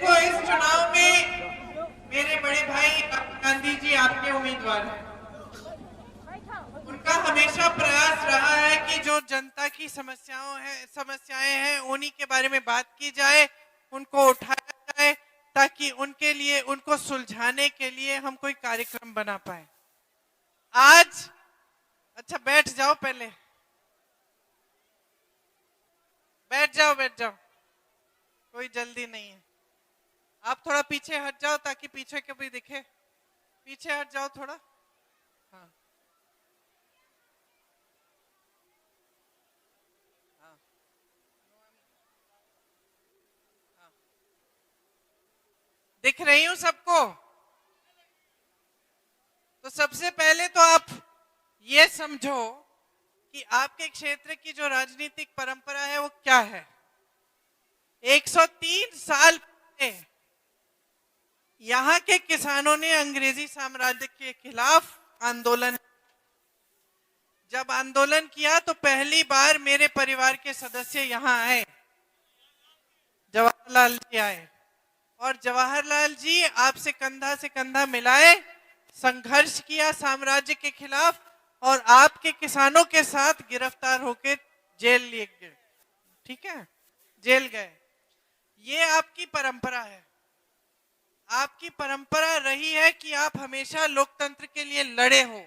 देखो, इस चुनाव में मेरे बड़े भाई राहुल गांधी जी आपके उम्मीदवार हैं। उनका हमेशा प्रयास रहा है कि जो जनता की समस्याएं हैं उन्हीं के बारे में बात की जाए, उनको उठाया जाए, ताकि उनके लिए, उनको सुलझाने के लिए हम कोई कार्यक्रम बना पाए। आज अच्छा बैठ जाओ, पहले बैठ जाओ, बैठ जाओ, कोई जल्दी नहीं है। आप थोड़ा पीछे हट जाओ ताकि पीछे के भी दिखे। पीछे हट जाओ थोड़ा। हाँ, हाँ, हाँ। दिख रही हूं सबको? तो सबसे पहले तो आप ये समझो कि आपके क्षेत्र की जो राजनीतिक परंपरा है वो क्या है। 103 साल पहले यहाँ के किसानों ने अंग्रेजी साम्राज्य के खिलाफ आंदोलन, जब आंदोलन किया तो पहली बार मेरे परिवार के सदस्य यहाँ आए, जवाहरलाल जी आए, और जवाहरलाल जी आपसे कंधा से कंधा मिलाए, संघर्ष किया साम्राज्य के खिलाफ, और आपके किसानों के साथ गिरफ्तार होकर जेल लिए गए। ठीक है, जेल गए। ये आपकी परंपरा है। आपकी परंपरा रही है कि आप हमेशा लोकतंत्र के लिए लड़े हो,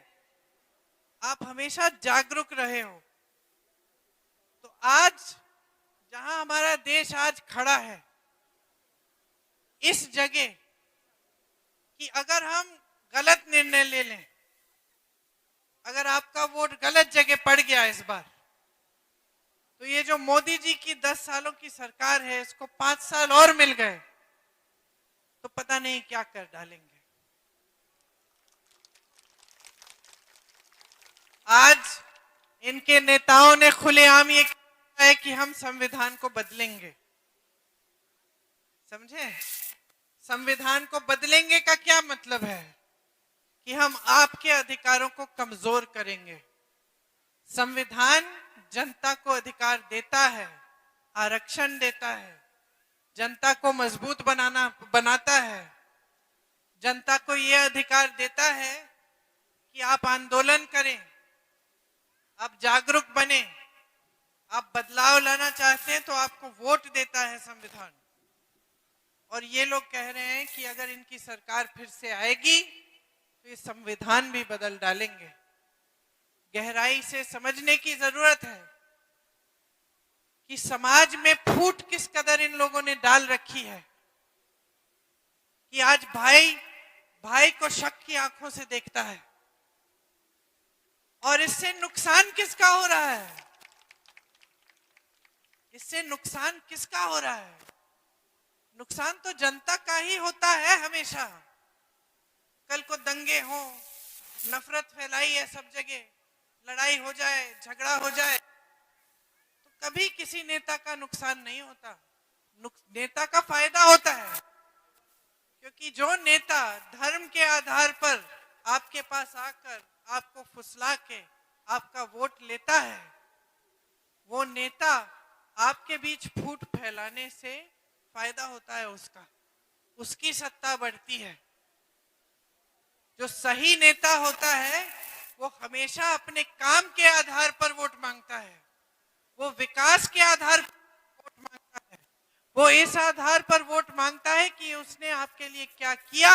आप हमेशा जागरूक रहे हो। तो आज जहां हमारा देश आज खड़ा है, इस जगह कि अगर हम गलत निर्णय ले लें, अगर आपका वोट गलत जगह पड़ गया इस बार, तो ये जो मोदी जी की 10 सालों की सरकार है, इसको 5 साल और मिल गए तो पता नहीं क्या कर डालेंगे। आज इनके नेताओं ने खुलेआम ये कहा है कि हम संविधान को बदलेंगे। समझे? संविधान को बदलेंगे का क्या मतलब है? कि हम आपके अधिकारों को कमजोर करेंगे। संविधान जनता को अधिकार देता है, आरक्षण देता है, जनता को मजबूत बनाता है, जनता को यह अधिकार देता है कि आप आंदोलन करें, आप जागरूक बने, आप बदलाव लाना चाहते हैं तो आपको वोट देता है संविधान। और ये लोग कह रहे हैं कि अगर इनकी सरकार फिर से आएगी तो ये संविधान भी बदल डालेंगे। गहराई से समझने की जरूरत है कि समाज में फूट किस कदर इन लोगों ने डाल रखी है कि आज भाई भाई को शक की आंखों से देखता है। और इससे नुकसान किसका हो रहा है? इससे नुकसान किसका हो रहा है? नुकसान तो जनता का ही होता है हमेशा। कल को दंगे हो, नफरत फैलाई है सब जगह, लड़ाई हो जाए, झगड़ा हो जाए, तो कभी किसी नेता का नुकसान नहीं होता, नेता का फायदा होता है। क्योंकि जो नेता धर्म के आधार पर आपके पास आकर आपको फुसला के आपका वोट लेता है, वो नेता आपके बीच फूट फैलाने से फायदा होता है उसका, उसकी सत्ता बढ़ती है। जो सही नेता होता है वो हमेशा अपने काम के आधार पर वोट मांगता है, वो विकास के आधार पर वोट मांगता है, वो इस आधार पर वोट मांगता है कि उसने आपके लिए क्या किया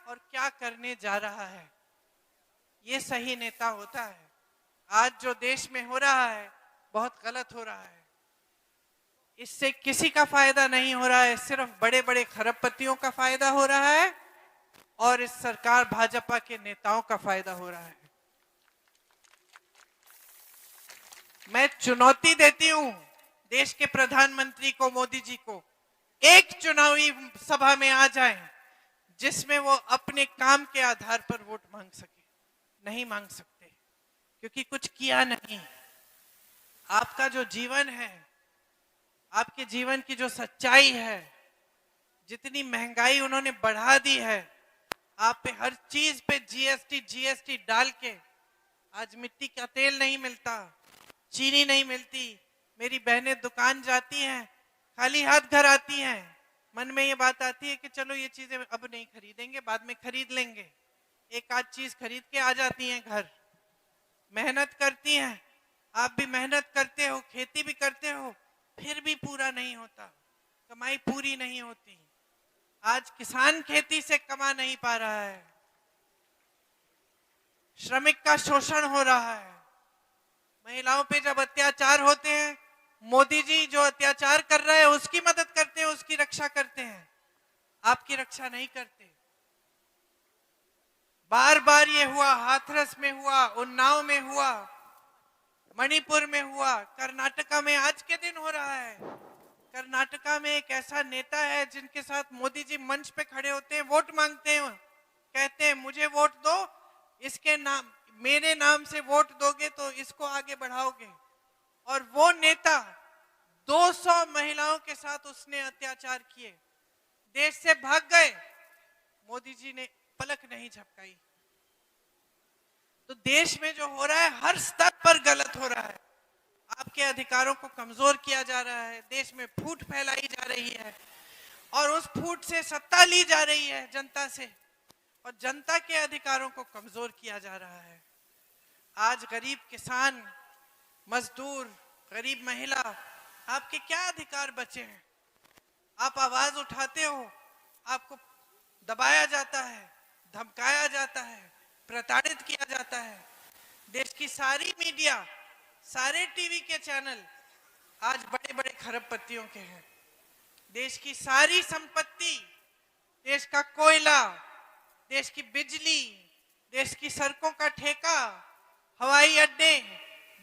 और क्या करने जा रहा है। ये सही नेता होता है। आज जो देश में हो रहा है बहुत गलत हो रहा है। इससे किसी का फायदा नहीं हो रहा है, सिर्फ बड़े बड़े खरबपतियों का फायदा हो रहा है और इस सरकार भाजपा के नेताओं का फायदा हो रहा है। मैं चुनौती देती हूं देश के प्रधानमंत्री को, मोदी जी को, एक चुनावी सभा में आ जाएं जिसमें वो अपने काम के आधार पर वोट मांग सके। नहीं मांग सकते क्योंकि कुछ किया नहीं। आपका जो जीवन है, आपके जीवन की जो सच्चाई है, जितनी महंगाई उन्होंने बढ़ा दी है, आप पे हर चीज पे जीएसटी डाल के आज मिट्टी का तेल नहीं मिलता, चीनी नहीं मिलती। मेरी बहनें दुकान जाती हैं, खाली हाथ घर आती हैं, मन में ये बात आती है कि चलो ये चीजें अब नहीं खरीदेंगे, बाद में खरीद लेंगे। एक आध चीज खरीद के आ जाती हैं घर, मेहनत करती हैं, आप भी मेहनत करते हो, खेती भी करते हो, फिर भी पूरा नहीं होता, कमाई पूरी नहीं होती। आज किसान खेती से कमा नहीं पा रहा है, श्रमिक का शोषण हो रहा है। महिलाओं पे जब अत्याचार होते हैं, मोदी जी जो अत्याचार कर रहे हैं उसकी मदद करते हैं, उसकी रक्षा करते हैं, आपकी रक्षा नहीं करते। बार बार ये हुआ, हाथरस में हुआ, उन्नाव में हुआ, मणिपुर में हुआ, कर्नाटका में आज के दिन हो रहा है। कर्नाटका में एक ऐसा नेता है जिनके साथ मोदी जी मंच पे खड़े होते हैं, वोट मांगते हैं, कहते हैं मुझे वोट दो, इसके नाम, मेरे नाम से वोट दोगे तो इसको आगे बढ़ाओगे। और वो नेता 200 महिलाओं के साथ उसने अत्याचार किए, देश से भाग गए, मोदी जी ने पलक नहीं झपकाई। तो देश में जो हो रहा है हर स्तर पर गलत हो रहा है, आपके अधिकारों को कमजोर किया जा रहा है, देश में फूट फैलाई जा रही है और उस फूट से सत्ता ली जा रही है जनता से, और जनता के अधिकारों को कमजोर किया जा रहा है। आज गरीब किसान, मजदूर, गरीब महिला, आपके क्या अधिकार बचे हैं? आप आवाज उठाते हो, आपको दबाया जाता है, धमकाया जाता है, प्रताड़ित किया जाता है। देश की सारी मीडिया, सारे टीवी के चैनल आज बड़े बड़े खरबपतियों के हैं। देश की सारी संपत्ति, देश का कोयला, देश की बिजली, देश की सड़कों का ठेका, हवाई अड्डे,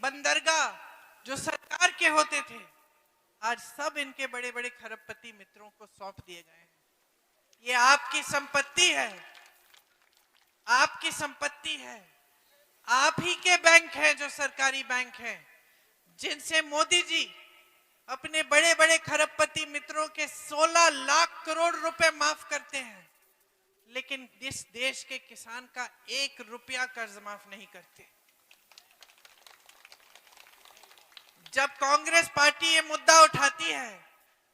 बंदरगाह जो सरकार के होते थे, आज सब इनके बड़े बड़े खरबपति मित्रों को सौंप दिए गए हैं। ये आपकी संपत्ति है, आपकी संपत्ति है। आप ही के बैंक हैं जो सरकारी बैंक हैं, जिनसे मोदी जी अपने बड़े बड़े खरबपति मित्रों के 16 लाख करोड़ रुपए माफ करते हैं, लेकिन इस देश के किसान का 1 रुपया कर्ज माफ नहीं करते। जब कांग्रेस पार्टी ये मुद्दा उठाती है,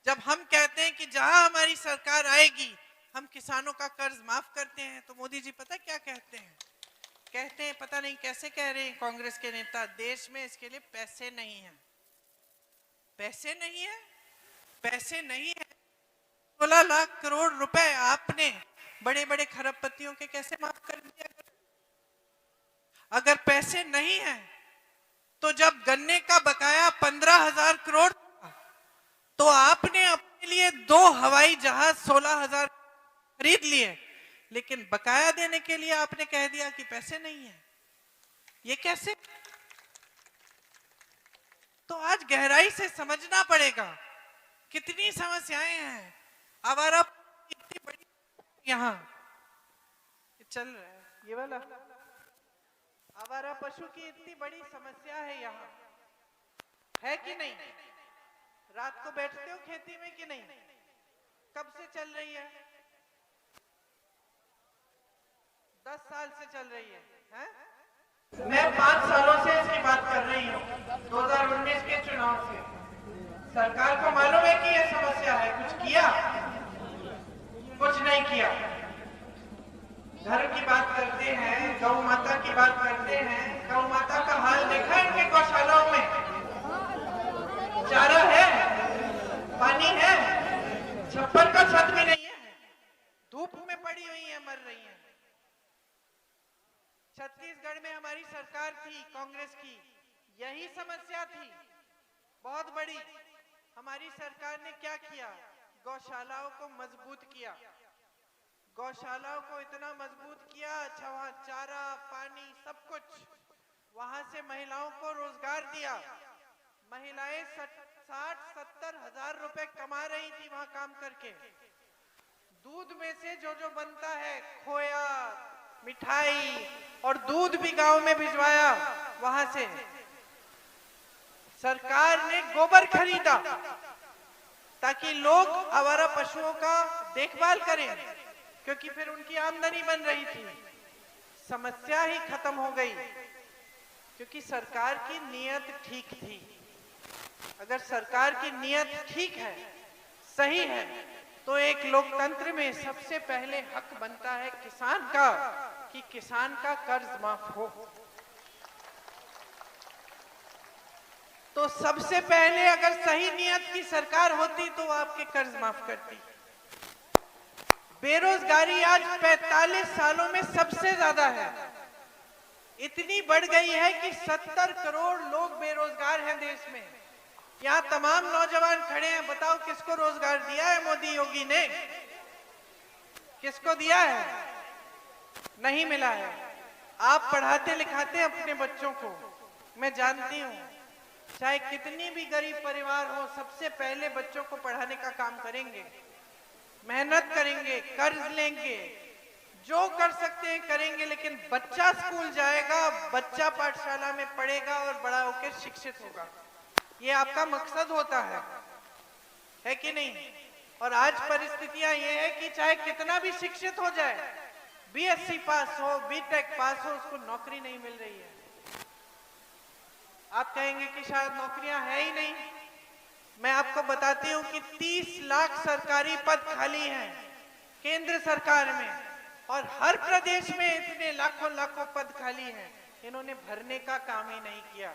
जब हम कहते हैं कि जहां हमारी सरकार आएगी हम किसानों का कर्ज माफ करते हैं, तो मोदी जी पता क्या कहते हैं? कहते हैं, पता नहीं कैसे कह रहे हैं कांग्रेस के नेता, देश में इसके लिए पैसे नहीं है। पैसे नहीं है, पैसे नहीं है। 16 लाख करोड़ रुपए आपने बड़े बड़े खरबपतियों के कैसे माफ कर दिया? अगर पैसे नहीं है तो जब गन्ने का बकाया 15,000 करोड़, तो आपने अपने लिए 2 हवाई जहाज 16,000 खरीद लिए, लेकिन बकाया देने के लिए आपने कह दिया कि पैसे नहीं है। ये कैसे? तो आज गहराई से समझना पड़ेगा कितनी समस्याएं हैं। आवारा इतनी बड़ी, यहाँ चल रहा है ये वाला, आवारा पशु की इतनी बड़ी समस्या है यहाँ, है कि नहीं? रात को बैठते हो खेती में कि नहीं? कब से चल रही है? 10 साल से चल रही है? मैं 5 सालों से इसकी बात कर रही हूँ, 2019 के चुनाव से। सरकार को मालूम है कि यह समस्या है, कुछ किया? कुछ नहीं किया। धर्म की बात करते हैं, गौ माता की बात करते हैं, गौ माता का हाल देखा इनके गौशालाओं में? चारा है, पानी है, छप्पर का छत भी नहीं है, धूप में पड़ी हुई है, मर रही है। छत्तीसगढ़ में हमारी सरकार थी कांग्रेस की, यही समस्या थी बहुत बड़ी। हमारी सरकार ने क्या किया? गौशालाओं को मजबूत किया, गौशालाओं को इतना मजबूत किया, अच्छा वहां चारा, पानी, सब कुछ, वहां से महिलाओं को रोजगार दिया। महिलाएं 60-70 हजार रुपए कमा रही थी वहां काम करके। दूध में से जो जो बनता है, खोया, मिठाई और दूध भी गांव में भिजवाया। वहां से सरकार ने गोबर खरीदा ताकि लोग आवारा पशुओं का देखभाल करें, क्योंकि फिर उनकी आमदनी बन रही थी। समस्या ही खत्म हो गई, क्योंकि सरकार की नीयत ठीक थी। अगर सरकार की नीयत ठीक है, सही है, तो एक लोकतंत्र में सबसे पहले हक बनता है किसान का कि किसान का कर्ज माफ हो। तो सबसे पहले अगर सही नियत की सरकार होती तो आपके कर्ज माफ करती। बेरोजगारी आज 45 सालों में सबसे ज्यादा है, इतनी बढ़ गई है कि 70 करोड़ लोग बेरोजगार हैं देश में। यहाँ तमाम नौजवान खड़े हैं, बताओ किसको रोजगार दिया है मोदी योगी ने? किसको दिया है? नहीं मिला है। आप पढ़ाते लिखाते अपने बच्चों को, मैं जानती हूँ, चाहे कितनी भी गरीब परिवार हो, सबसे पहले बच्चों को पढ़ाने का काम करेंगे, मेहनत करेंगे, कर्ज लेंगे, जो कर सकते हैं करेंगे, लेकिन बच्चा स्कूल जाएगा, बच्चा पाठशाला में पढ़ेगा और बड़ा होकर शिक्षित होगा। ये आपका मकसद होता है कि नहीं? और आज परिस्थितियां ये है कि चाहे कितना भी शिक्षित हो जाए, बीएससी पास हो, बीटेक पास हो, उसको नौकरी नहीं मिल रही है। आप कहेंगे कि शायद नौकरियां है ही नहीं। मैं आपको बताती हूं कि 30 लाख सरकारी पद खाली हैं केंद्र सरकार में, और हर प्रदेश में इतने लाखों लाखों पद खाली हैं, इन्होंने भरने का काम ही नहीं किया।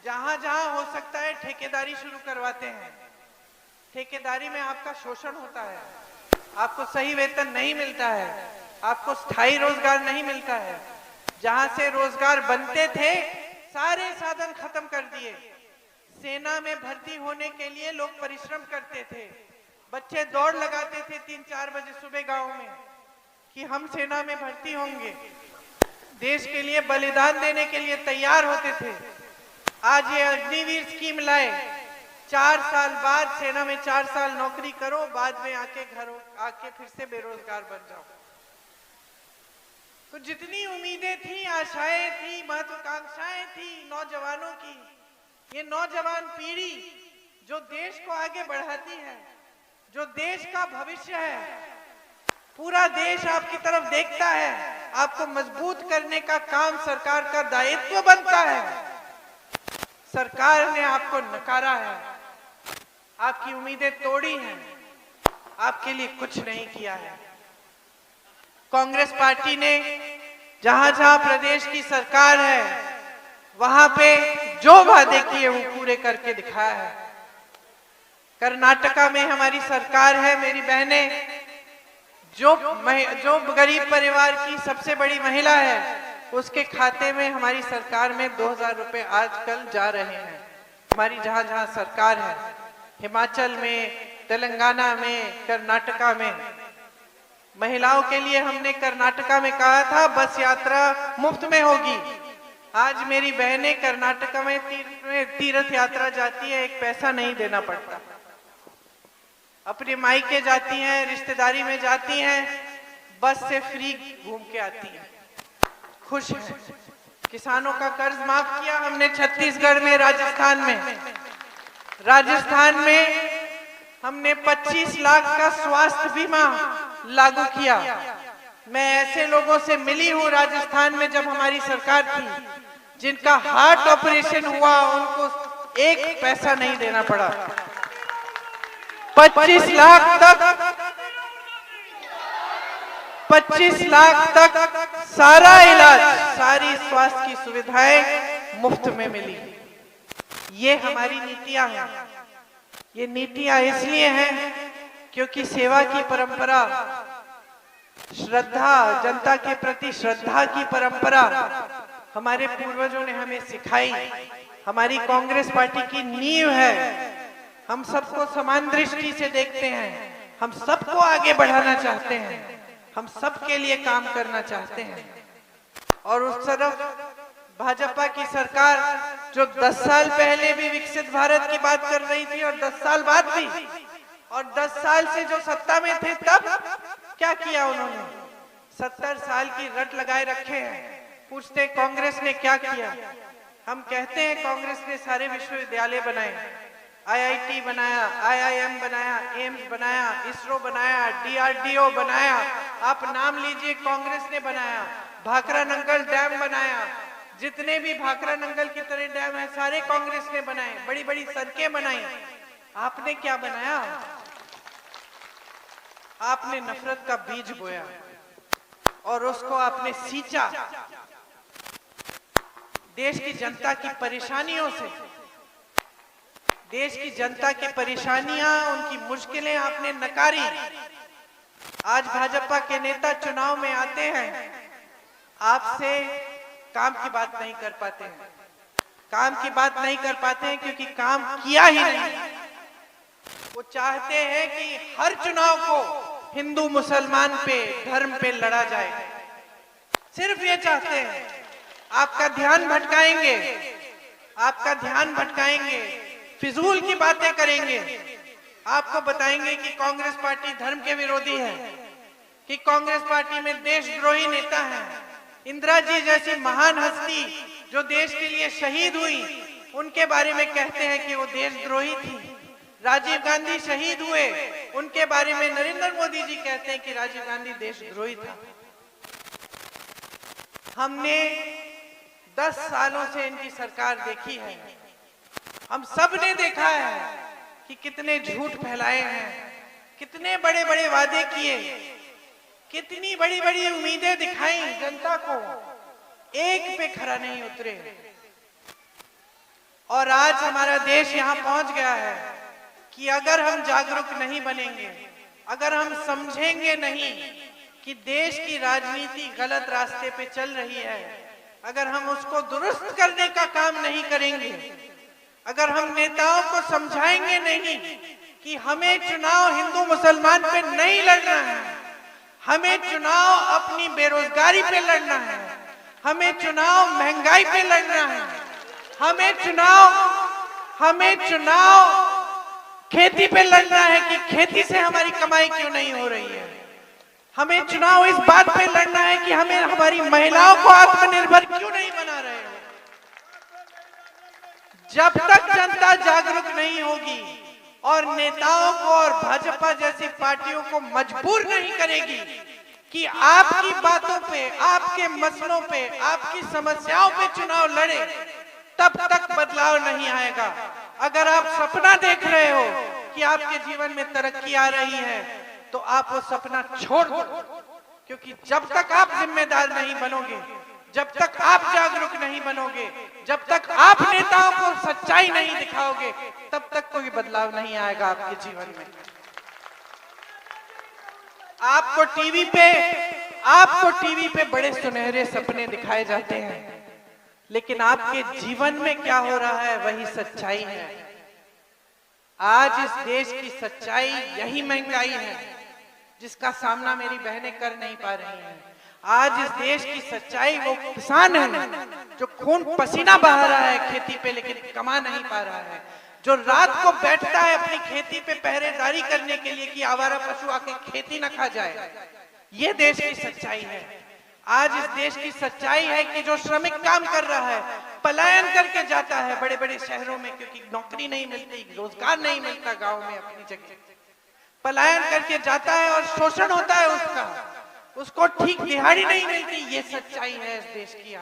जहां जहां हो सकता है ठेकेदारी शुरू करवाते हैं। ठेकेदारी में आपका शोषण होता है, आपको सही वेतन नहीं मिलता है, आपको स्थायी रोजगार नहीं मिलता है। जहां से रोजगार बनते थे सारे साधन खत्म कर दिए। सेना में भर्ती होने के लिए लोग परिश्रम करते थे, बच्चे दौड़ लगाते थे 3-4 बजे सुबह गांव में कि हम सेना में भर्ती होंगे, देश के लिए बलिदान देने के लिए तैयार होते थे। आज ये अग्निवीर स्कीम लाए, 4 साल बाद सेना में 4 साल नौकरी करो, बाद में आके घरों आके फिर से बेरोजगार बन जाओ। तो जितनी उम्मीदें थी, आशाएं थी, महत्वाकांक्षाएं थी नौजवानों की, ये नौजवान पीढ़ी जो देश को आगे बढ़ाती है, जो देश का भविष्य है, पूरा देश आपकी तरफ देखता है। आपको मजबूत करने का काम सरकार का दायित्व बनता है। सरकार ने आपको नकारा है, आपकी उम्मीदें तोड़ी हैं, आपके लिए कुछ नहीं किया है। कांग्रेस पार्टी ने जहां जहां प्रदेश की सरकार है वहां पे जो वादे किए वो पूरे करके दिखाया है। कर्नाटका में हमारी सरकार है, मेरी बहनें, जो गरीब परिवार की सबसे बड़ी महिला है उसके खाते में हमारी सरकार में 2000 रुपए आजकल जा रहे हैं। हमारी जहां जहां सरकार है, हिमाचल में, तेलंगाना में, कर्नाटका में, महिलाओं के लिए हमने कर्नाटका में कहा था बस यात्रा मुफ्त में होगी। आज मेरी बहनें कर्नाटका में तीर्थ यात्रा जाती है, एक पैसा नहीं देना पड़ता। अपने मायके जाती हैं, रिश्तेदारी में जाती हैं, बस से फ्री घूम के आती हैं, खुश हैं। किसानों का कर्ज माफ किया हमने छत्तीसगढ़ में, राजस्थान में हमने 25 लाख का स्वास्थ्य बीमा लागू किया। मैं ऐसे लोगों से मिली हूं राजस्थान में जब हमारी सरकार थी, जिनका हार्ट ऑपरेशन हुआ, उनको एक पैसा नहीं देना पड़ा। 25 लाख तक सारा इलाज, सारी स्वास्थ्य की सुविधाएं मुफ्त में मिली। ये हमारी नीतियां हैं। ये नीतियां इसलिए हैं क्योंकि सेवा की परंपरा, श्रद्धा, जनता के प्रति श्रद्धा की परंपरा हमारे पूर्वजों ने हमें सिखाई। हमारी कांग्रेस पार्टी की नींव है। हम सबको समान दृष्टि से देखते हैं, हम सबको आगे बढ़ाना चाहते हैं, हम सबके लिए काम करना चाहते हैं। और उस तरफ भाजपा की सरकार जो 10 साल पहले भी विकसित भारत की बात कर रही थी और 10 साल बाद भी, और 10 साल से जो सत्ता में थे तब क्या किया उन्होंने? 70 साल की रट लगाए रखे हैं। पूछते कांग्रेस ने क्या किया? हम कहते हैं कांग्रेस ने सारे विश्वविद्यालय बनाए, आईआईटी बनाया, आईआईएम बनाया, एम्स बनाया, इसरो बनाया, डीआरडीओ बनाया, आप नाम लीजिए, कांग्रेस ने बनाया। भाखरा नंगल डैम बनाया, जितने भी भाखरा नंगल की तरह डैम है सारे कांग्रेस ने बनाए। बड़ी बड़ी सड़कें बनाई। आपने क्या बनाया? आपने नफरत का बीज बोया और उसको आपने सींचा। देश की जनता की परेशानियों से, देश की जनता की परेशानियां, उनकी मुश्किलें आपने नकारी। आज भाजपा के नेता चुनाव में आते हैं, आपसे काम की बात नहीं कर पाते हैं, काम की बात नहीं कर पाते हैं क्योंकि काम किया ही नहीं। वो चाहते हैं कि हर चुनाव को हिंदू मुसलमान पे, धर्म पे लड़ा जाए, सिर्फ ये चाहते हैं। आपका ध्यान भटकाएंगे, आपका ध्यान भटकाएंगे, फिजूल की बातें करेंगे, आपको बताएंगे कि कांग्रेस पार्टी धर्म के विरोधी है, कि कांग्रेस पार्टी में देशद्रोही नेता हैं। इंदिरा जी जैसी महान हस्ती जो देश के लिए शहीद हुई, उनके बारे में कहते हैं कि वो देशद्रोही थी। राजीव गांधी शहीद हुए, उनके बारे में नरेंद्र मोदी जी कहते हैं कि राजीव गांधी देशद्रोही था। हमने 10 सालों से इनकी सरकार देखी है, हम सब ने देखा है कि कितने झूठ फैलाए हैं, कितने बड़े बड़े वादे किए, कितनी बड़ी बड़ी उम्मीदें दिखाई जनता को, एक पे खरा नहीं उतरे। और आज हमारा देश यहां पहुंच गया है कि अगर हम जागरूक नहीं बनेंगे, अगर हम समझेंगे नहीं कि देश की राजनीति गलत रास्ते पे चल रही है, अगर हम उसको दुरुस्त करने का काम नहीं करेंगे, अगर हम नेताओं को समझाएंगे नहीं कि हमें चुनाव हिंदू मुसलमान पे नहीं लड़ना है, हमें चुनाव अपनी बेरोजगारी पे लड़ना है, हमें चुनाव महंगाई पे लड़ना है, हमें चुनाव खेती पे लड़ना है कि खेती से हमारी कमाई क्यों नहीं हो रही है, हमें चुनाव इस बात पे लड़ना है कि हमें हमारी महिलाओं को आत्मनिर्भर क्यों नहीं बना रहे हो। जब तक जनता जागरूक नहीं होगी और नेताओं को और भाजपा जैसी पार्टियों को मजबूर नहीं करेगी कि आपकी बातों पे, आपके मसलों पे, आपकी समस्याओं पे चुनाव लड़े, तब तक बदलाव नहीं आएगा। अगर आप सपना देख रहे हो कि आपके जीवन में तरक्की आ रही है, तो आप वो सपना छोड़ दो, क्योंकि जब तक आप जिम्मेदार नहीं बनोगे, जब तक आप जागरूक नहीं बनोगे, जब तक आप नेताओं को सच्चाई नहीं दिखाओगे, तब तक कोई बदलाव नहीं आएगा आपके जीवन में। आपको टीवी पे बड़े सुनहरे सपने दिखाए जाते हैं, लेकिन आपके जीवन में क्या हो रहा है वही सच्चाई है। आज इस देश की सच्चाई यही महंगाई है जिसका सामना मेरी बहनें कर नहीं पा रही हैं। आज इस देश की सच्चाई वो किसान है जो खून पसीना बहा रहा है खेती पे, लेकिन कमा नहीं पा रहा है, जो रात को बैठता है अपनी खेती पे पहरेदारी करने के लिए कि आवारा पशु आके खेती न खा जाए। ये देश की सच्चाई है। आज इस देश की सच्चाई है कि जो श्रमिक काम कर रहा है, पलायन करके जाता है बड़े बड़े शहरों में, क्योंकि नौकरी नहीं मिलती, रोजगार नहीं मिलता, गांव में अपनी जगह पलायन करके जाता है और शोषण होता है उसका, उसको ठीक दिहाड़ी नहीं मिलती। ये सच्चाई है इस देश की।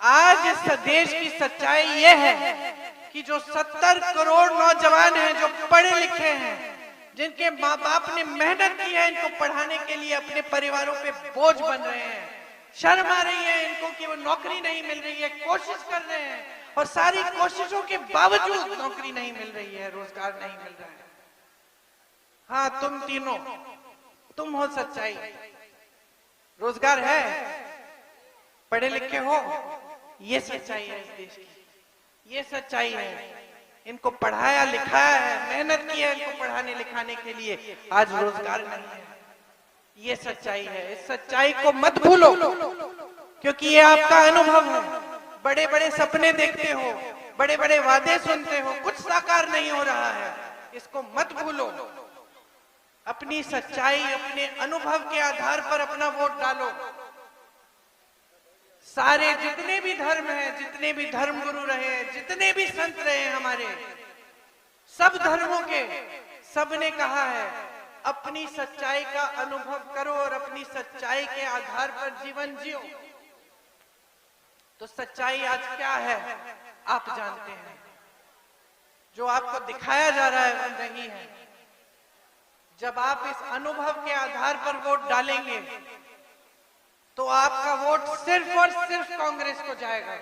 आज इस देश की सच्चाई ये है कि जो 70 करोड़ नौजवान हैं जो पढ़े लिखे हैं, जिनके माँ बाप ने मेहनत की है इनको पढ़ाने के लिए, अपने परिवारों पे बोझ बन रहे हैं, शर्म आ रही है इनको कि वो नौकरी नहीं मिल रही है, कोशिश कर रहे हैं और सारी कोशिशों के बावजूद नौकरी नहीं मिल रही है, रोजगार नहीं मिल रहा है। हाँ, तुम तीनों, तुम हो सच्चाई। रोजगार है, पढ़े लिखे हो, ये सच्चाई है इस देश की, ये सच्चाई है। इनको पढ़ाया लिखाया है, मेहनत की है इनको पढ़ाने लिखाने के लिए, आज रोजगार नहीं है। ये सच्चाई है। इस सच्चाई को मत भूलो, क्योंकि ये आपका अनुभव है। बड़े बड़े सपने देखते हो, बड़े बड़े वादे सुनते हो, कुछ साकार नहीं हो रहा है, इसको मत भूलो। अपनी सच्चाई, अपने अनुभव के आधार पर अपना वोट डालो। सारे जितने भी धर्म हैं, जितने भी धर्म गुरु रहे, जितने भी संत रहे हमारे, सब धर्मों के, सबने कहा है अपनी सच्चाई का अनुभव करो और अपनी सच्चाई के आधार पर जीवन जियो। तो सच्चाई आज क्या है आप जानते हैं। जो आपको दिखाया जा रहा है वो नहीं है। जब आप इस अनुभव के आधार पर वोट डालेंगे तो आपका वोट सिर्फ और सिर्फ कांग्रेस को जाएगा,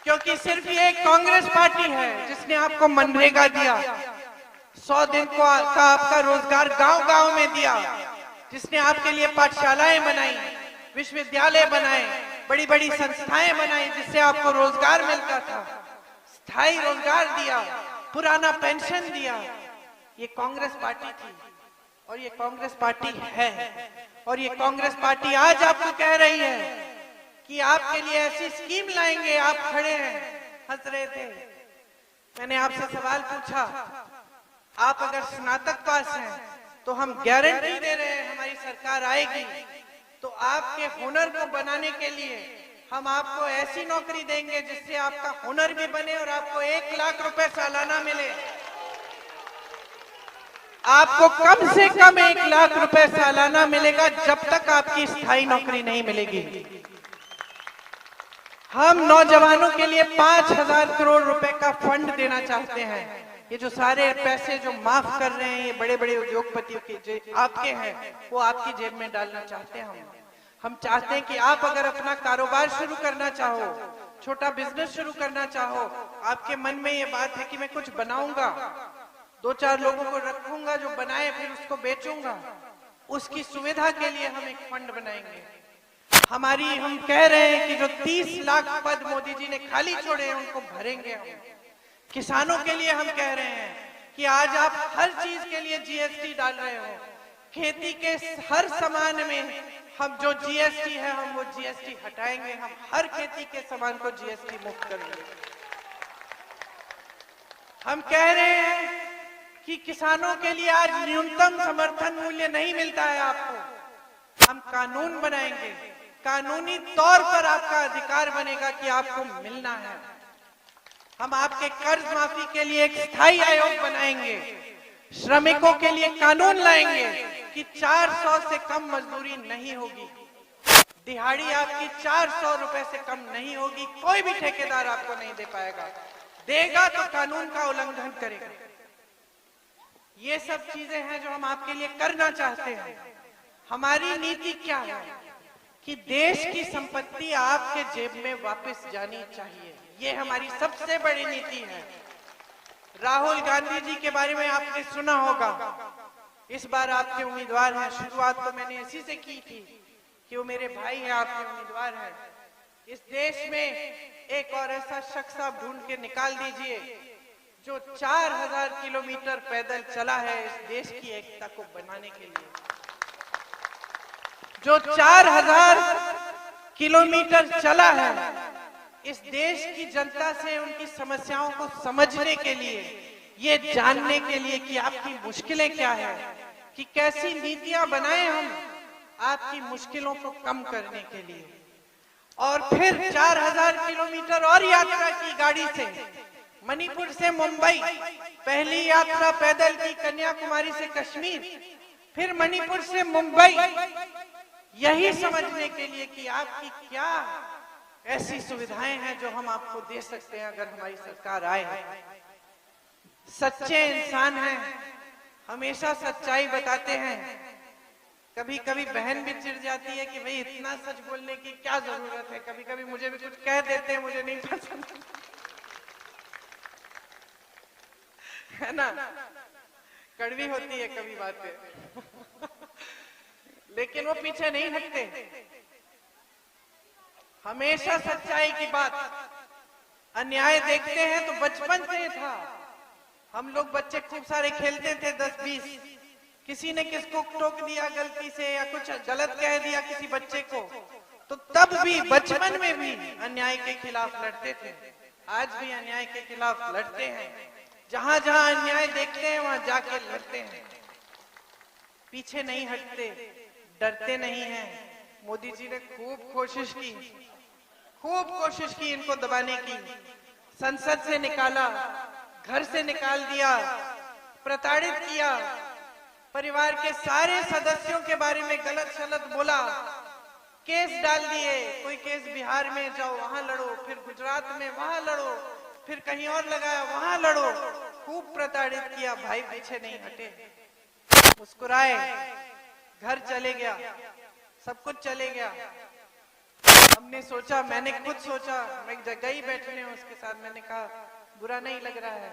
क्योंकि सिर्फ ये कांग्रेस पार्टी है जिसने आपको मनरेगा दिया, 100 दिन का आपका रोजगार गांव-गांव में दिया, जिसने आपके लिए पाठशालाएं बनाई, विश्वविद्यालय बनाए, बड़ी बड़ी संस्थाएं बनाई, जिससे आपको रोजगार मिलता था, स्थायी रोजगार दिया, पुराना पेंशन दिया। ये कांग्रेस पार्टी थी और ये कांग्रेस पार्टी है। और ये कांग्रेस पार्टी आज आपको कह रही है कि आपके लिए ऐसी स्कीम लाएंगे। आप खड़े हैं, हंस रहे थे। मैंने आपसे सवाल पूछा, आप अगर स्नातक पास हैं तो हम गारंटी दे रहे हैं हमारी सरकार आएगी तो आपके हुनर को बनाने के लिए हम आपको ऐसी नौकरी देंगे जिससे आपका हुनर भी बने और आपको 1 लाख रुपए सालाना मिले। आपको कम से कम 1 लाख रुपए सालाना मिलेगा जब तक आपकी स्थायी नौकरी नहीं मिलेगी। हम नौजवानों के लिए 5,000 करोड़ रुपए का फंड देना चाहते हैं। ये जो सारे पैसे जो माफ कर रहे हैं ये बड़े बड़े उद्योगपतियों के जो आपके हैं वो आपकी जेब में डालना चाहते हैं। हम चाहते हैं कि आप अगर अपना कारोबार शुरू करना चाहो, छोटा बिजनेस शुरू करना चाहो, आपके मन में ये बात है कि मैं कुछ बनाऊंगा, 2-4 लोगों को रखूंगा जो बनाए फिर उसको बेचूंगा, उसकी सुविधा के लिए हम एक फंड बनाएंगे। हम कह रहे हैं कि जो 30 लाख पद मोदी जी ने खाली छोड़े हैं उनको भरेंगे हम। किसानों के लिए हम कह रहे हैं कि आज आप हर चीज के लिए जीएसटी डाल रहे हो, खेती के हर सामान में हम जो जीएसटी है हम वो जीएसटी हटाएंगे। हम हर खेती के सामान को जीएसटी मुक्त करेंगे। हम कह रहे हैं कि किसानों के लिए आज न्यूनतम समर्थन मूल्य नहीं मिलता है आपको, हम कानून बनाएंगे, कानूनी तौर पर आपका अधिकार बनेगा कि आपको मिलना है। हम आपके कर्ज माफी के लिए एक स्थायी आयोग बनाएंगे, श्रमिकों के लिए कानून लाएंगे कि 400 से कम मजदूरी नहीं होगी, दिहाड़ी आपकी 400 रुपए से कम नहीं होगी, कोई भी ठेकेदार आपको नहीं दे पाएगा, देगा तो कानून का उल्लंघन करेगा। ये सब चीजें हैं जो हम आपके लिए करना चाहते हैं। हमारी नीति क्या है कि देश की संपत्ति आपके जेब में वापस जानी चाहिए, ये हमारी सबसे बड़ी नीति है। राहुल गांधी जी के बारे में आपने सुना होगा, इस बार आपके उम्मीदवार हैं। शुरुआत तो मैंने इसी से की थी कि वो मेरे भाई हैं, आपके उम्मीदवार हैं। इस देश में एक और ऐसा शख्स आप ढूंढ के निकाल दीजिए जो 4000 किलोमीटर पैदल चला है इस देश की एकता को बनाने के लिए, जो 4000 किलोमीटर चला है इस देश की जनता से उनकी समस्याओं को समझने के लिए, ये जानने के लिए कि आपकी मुश्किलें क्या है, कि कैसी नीतियां बनाएं हम आपकी मुश्किलों को कम करने के लिए। और फिर 4000 किलोमीटर और यात्रा की गाड़ी से, मणिपुर से मुंबई, पहली यात्रा पैदल की कन्याकुमारी से कश्मीर, फिर मणिपुर से मुंबई, यही समझने के लिए कि आपकी क्या ऐसी सुविधाएं हैं जो हम आपको दे सकते हैं अगर हमारी सरकार आए। सच्चे इंसान हैं, हमेशा सच्चाई बताते हैं। कभी कभी बहन भी चिढ़ जाती है कि भाई इतना सच बोलने की क्या जरूरत है, कभी कभी मुझे भी कुछ कह देते हैं, मुझे नहीं पसंद है ना, कड़वी होती है कभी बातें लेकिन वो पीछे नहीं हटते, हमेशा सच्चाई की बात। अन्याय देखते हैं तो बचपन से था, हम लोग बच्चे खूब सारे खेलते थे 10-20, किसी ने किसको टोक दिया गलती से या कुछ गलत कह दिया किसी बच्चे को, तो तब भी बचपन में भी अन्याय के खिलाफ लड़ते थे, आज भी अन्याय के खिलाफ लड़ते हैं। जहां जहां अन्याय देखते हैं वहां जाके लड़ते हैं, पीछे नहीं हटते, डरते नहीं हैं। मोदी जी ने खूब कोशिश की इनको दबाने की, संसद से निकाला, घर से निकाल दिया, प्रताड़ित किया, परिवार के सारे सदस्यों के बारे में गलत सलत बोला, केस डाल दिए। कोई केस बिहार में जाओ वहां लड़ो, फिर गुजरात में वहां लड़ो, फिर कहीं और लगाया वहां लड़ो। खूब प्रताड़ित किया, भाई पीछे नहीं हटे, मुस्कुराए, घर चले गया, सब कुछ चले गया। हमने सोचा, मैंने खुद सोचा, मैं एक जगह ही बैठने हूं उसके साथ, मैंने कहा बुरा नहीं लग रहा है?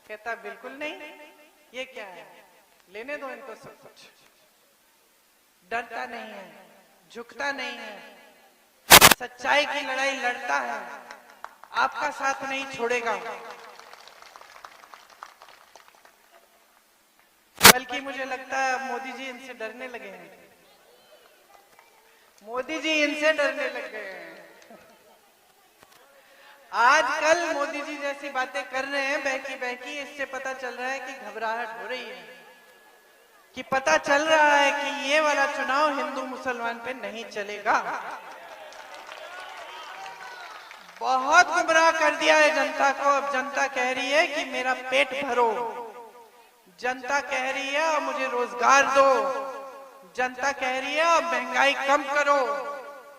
कहता बिल्कुल नहीं, ये क्या है, लेने दो इनको सब कुछ। डरता नहीं है, झुकता नहीं है, सच्चाई की लड़ाई लड़ता है, आपका साथ नहीं छोड़ेगा। बल्कि मुझे लगता है मोदी जी इनसे डरने लगे हैं, मोदी जी इनसे डरने लग गए हैं। आजकल मोदी जी जैसी बातें कर रहे हैं बहकी बहकी, इससे पता चल रहा है कि घबराहट हो रही है, कि पता चल रहा है कि ये वाला चुनाव हिंदू मुसलमान पे नहीं चलेगा। बहुत गुमराह कर दिया है जनता को। अब जनता कह रही है कि मेरा पेट भरो, जनता कह रही है अब मुझे रोजगार दो, जनता कह रही है अब महंगाई कम करो,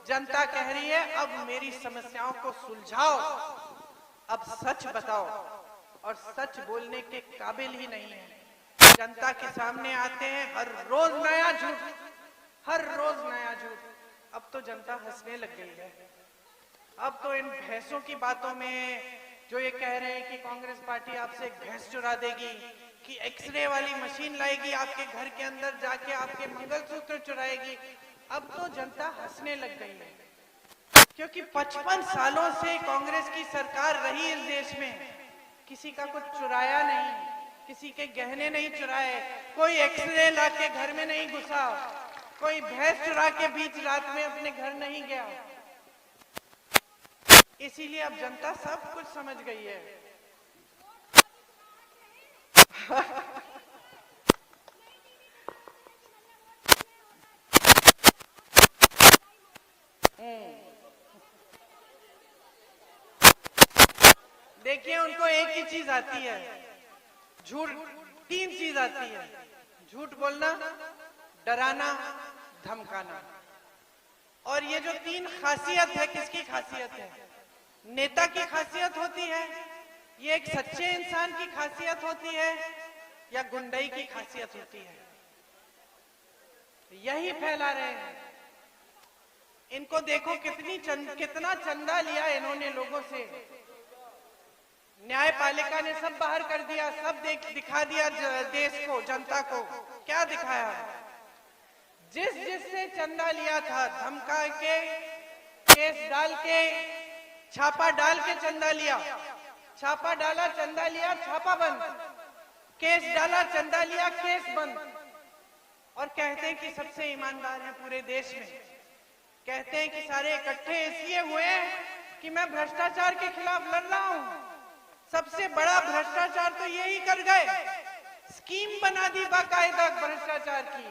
जनता कह रही है अब मेरी समस्याओं को सुलझाओ, अब सच बताओ। और सच बोलने के काबिल ही नहीं है। जनता के सामने आते हैं हर रोज नया झूठ, हर रोज नया झूठ। अब तो जनता हंसने लग गई है। अब तो इन भैंसों की बातों में, जो ये कह रहे हैं कि कांग्रेस पार्टी आपसे भैंस चुरा देगी, कि एक्सरे वाली मशीन लाएगी आपके घर के अंदर जाके आपके मंगलसूत्र चुराएगी, अब तो जनता हंसने लग गई है। क्योंकि 55 सालों से कांग्रेस की सरकार रही इस देश में, किसी का कुछ चुराया नहीं, किसी के गहने नहीं चुराए, कोई एक्सरे लाके घर में नहीं घुसा, कोई भैंस चुरा के बीच रात में अपने घर नहीं गया। इसीलिए अब जनता सब कुछ समझ गई है। देखिए, उनको एक ही चीज आती है, झूठ। 3 चीज आती है, झूठ बोलना, डराना, धमकाना। और ये जो 3 खासियत है, किसकी खासियत है? नेता की खासियत होती है, ये एक सच्चे इंसान की खासियत होती है, या गुंडई की खासियत होती है? यही फैला रहे हैं। इनको देखो कितना चंदा लिया इन्होंने लोगों से। न्यायपालिका ने सब बाहर कर दिया, सब दिखा दिया देश को, जनता को। क्या दिखाया? जिससे चंदा लिया था, धमका के, केस डाल के, छापा डाल के चंदा लिया, छापा डाला, चंदा लिया, छापा बंद, केस डाला, चंदा लिया, केस बंद। और कहते हैं कि सबसे ईमानदार हैं पूरे देश में। कहते हैं कि सारे इकट्ठे इसलिए हुए कि मैं भ्रष्टाचार के खिलाफ लड़ रहा हूं। सबसे बड़ा भ्रष्टाचार तो यही कर गए, स्कीम बना दी बाकायदा भ्रष्टाचार की,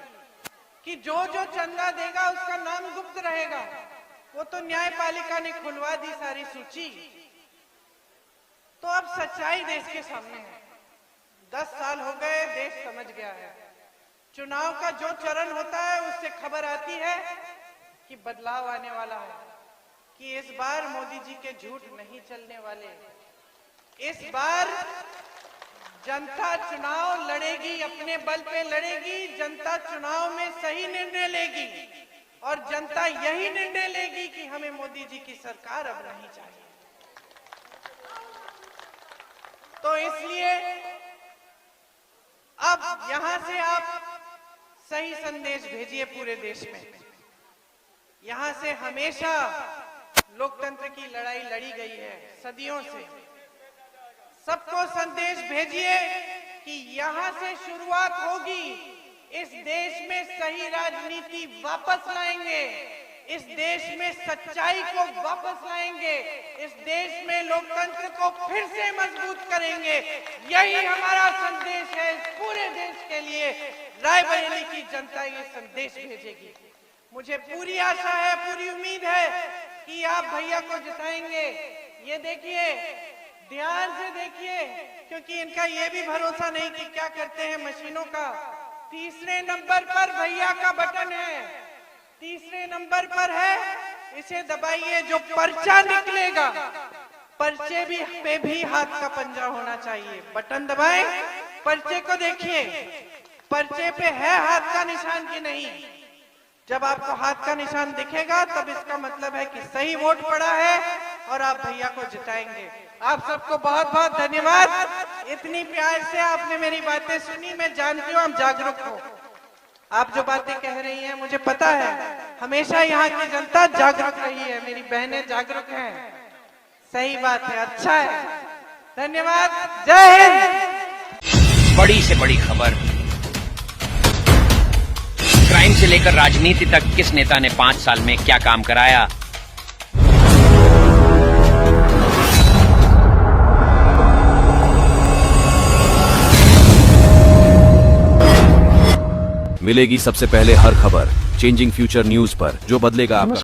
कि जो जो चंदा देगा उसका नाम गुप्त रहेगा। वो तो न्यायपालिका ने खुलवा दी सारी सूची। तो अब सच्चाई देश के सामने है। 10 साल हो गए, देश समझ गया है। चुनाव का जो चरण होता है उससे खबर आती है कि बदलाव आने वाला है, कि इस बार मोदी जी के झूठ नहीं चलने वाले। इस बार जनता चुनाव लड़ेगी, अपने बल पे लड़ेगी। जनता चुनाव में सही निर्णय लेगी, और जनता यही निर्णय लेगी कि हमें मोदी जी की सरकार अब नहीं चाहिए। तो इसलिए अब यहां से आप सही संदेश भेजिए पूरे देश में। यहां से हमेशा लोकतंत्र की लड़ाई लड़ी गई है, सदियों से। सबको संदेश भेजिए कि यहां से शुरुआत होगी। इस देश में सही राजनीति वापस लाएंगे, इस देश में सच्चाई को वापस लाएंगे, इस देश में लोकतंत्र को फिर से मजबूत करेंगे। यही हमारा संदेश है पूरे देश के लिए। रायबरेली की जनता ये संदेश भेजेगी। मुझे पूरी आशा है, पूरी उम्मीद है कि आप भैया को जिताएंगे। ये देखिए, ध्यान से देखिए, क्योंकि इनका ये भी भरोसा नहीं कि क्या करते हैं मशीनों का। तीसरे नंबर पर भैया का बटन है, तीसरे नंबर पर है, इसे दबाइए। जो पर्चा निकलेगा, पर्चे भी पे भी हाथ का पंजा होना चाहिए। बटन दबाएं, पर्चे को देखिए, पर्चे पे है हाथ का निशान कि नहीं। जब आपको हाथ का निशान दिखेगा तब इसका मतलब है कि सही वोट पड़ा है और आप भैया को जिताएंगे। आप सबको बहुत बहुत धन्यवाद। इतनी प्यार से आपने मेरी बातें सुनी। मैं जानती हूँ आप जागरूक हो। आप जो बातें कह रही हैं मुझे पता है, हमेशा यहाँ की जनता जागरूक रही है, मेरी बहनें जागरूक हैं। सही बात है, अच्छा है। धन्यवाद, जय हिंद। बड़ी से बड़ी खबर, क्राइम से लेकर राजनीति तक किस नेता ने 5 साल में क्या काम कराया। मिलेगी सबसे पहले हर खबर चेंजिंग फ्यूचर न्यूज पर, जो बदलेगा आपका